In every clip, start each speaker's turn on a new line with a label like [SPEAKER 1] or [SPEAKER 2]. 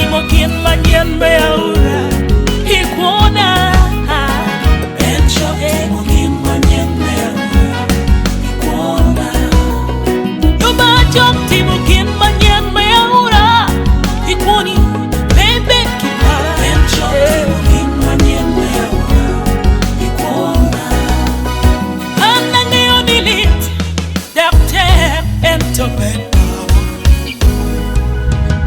[SPEAKER 1] timo kin manyen me aura ikuona
[SPEAKER 2] En chok timo kin manyen me aura ikuona.
[SPEAKER 1] Yuba chok timo kin manyen me aura ikuoni bebe kipa.
[SPEAKER 2] En chok timo kin manyen me aura ikuona.
[SPEAKER 1] Anange onilit dakter en topet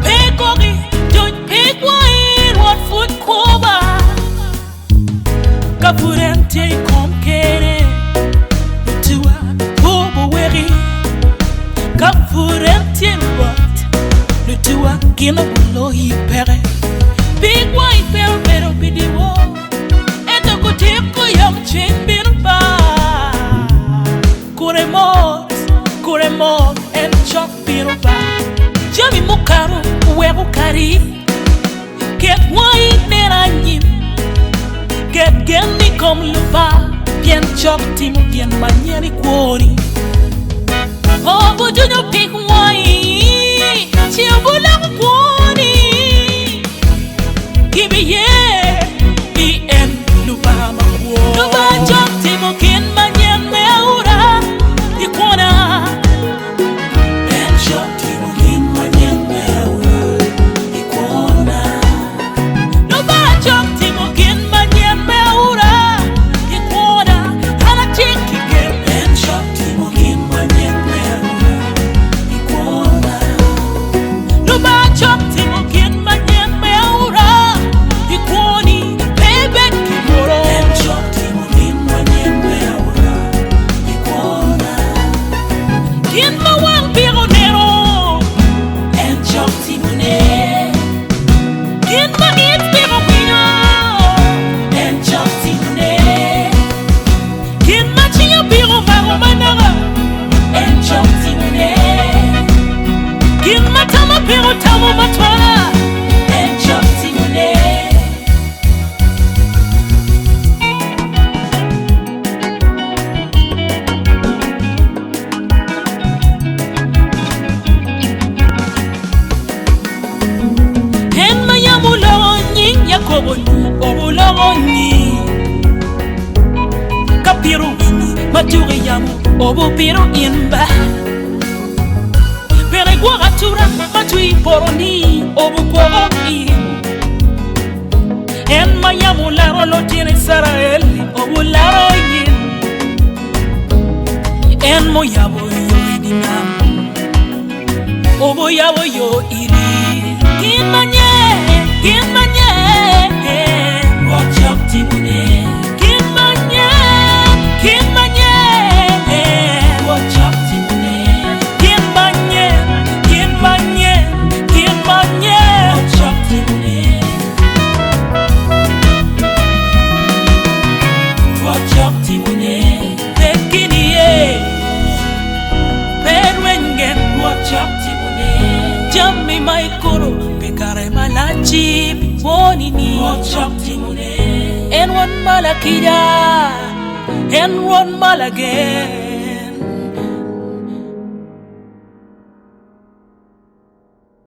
[SPEAKER 1] Pegori joj pegwai rot foot koba Kapurente kom kere Tua bobo weri Kapurente rot Tua kino bulo hipere Pegwai pero bidiwo Eto kutiko yam chen birba Kuremot en chok birba Jami mukaro uwebu kari Get wine nera nyim Get genni kom lupa Bien chok timo bien manyeri kuoni Obu junyo pik wine Chiambula kuoni Give me the end lupa makuo Lupa chok timo kin manyen me aura Ikuona
[SPEAKER 2] En chok timo kin manyen me aura ikuona.
[SPEAKER 1] Lupa chok timo kin manyen me aura Ikuona Hana chiki kin
[SPEAKER 2] En chok timo kin manyen me aura ikuona.
[SPEAKER 1] Lupa chok timo kin manyen me aura Ikuoni bebe kimoro
[SPEAKER 2] En chok timo kin manyen me aura ikuona.
[SPEAKER 1] Kin ma wang piro nero
[SPEAKER 2] En chok timo ne.
[SPEAKER 1] Kin ma it piro pino
[SPEAKER 2] En chok timo ne.
[SPEAKER 1] Kin ma chiyo piro vago manara
[SPEAKER 2] En chok timo ne.
[SPEAKER 1] Kin ma tama piro tamo matwala
[SPEAKER 2] En chok timo ne.
[SPEAKER 1] En ma yamu lonyi yakobo obulonyi Kapiro wini maturi yamu obu piro inba Bere guara tura matui poroni obu koro in En ma yamu laro lo tiene saraeli obu laro yin En mo yabo yo idinam obu yabo yo iri Kin manye
[SPEAKER 2] Rot chok timo ne.
[SPEAKER 1] Kin manye
[SPEAKER 2] Rot chok timo ne.
[SPEAKER 1] Kin manye
[SPEAKER 2] Rot chok timo ne. Rot chok timo ne.
[SPEAKER 1] Tekini ye Perwengen
[SPEAKER 2] Rot chok timo ne.
[SPEAKER 1] Jammi maikoro Pekare malachi Woni ni
[SPEAKER 2] Rot chok timo ne.
[SPEAKER 1] En won malakida En won malage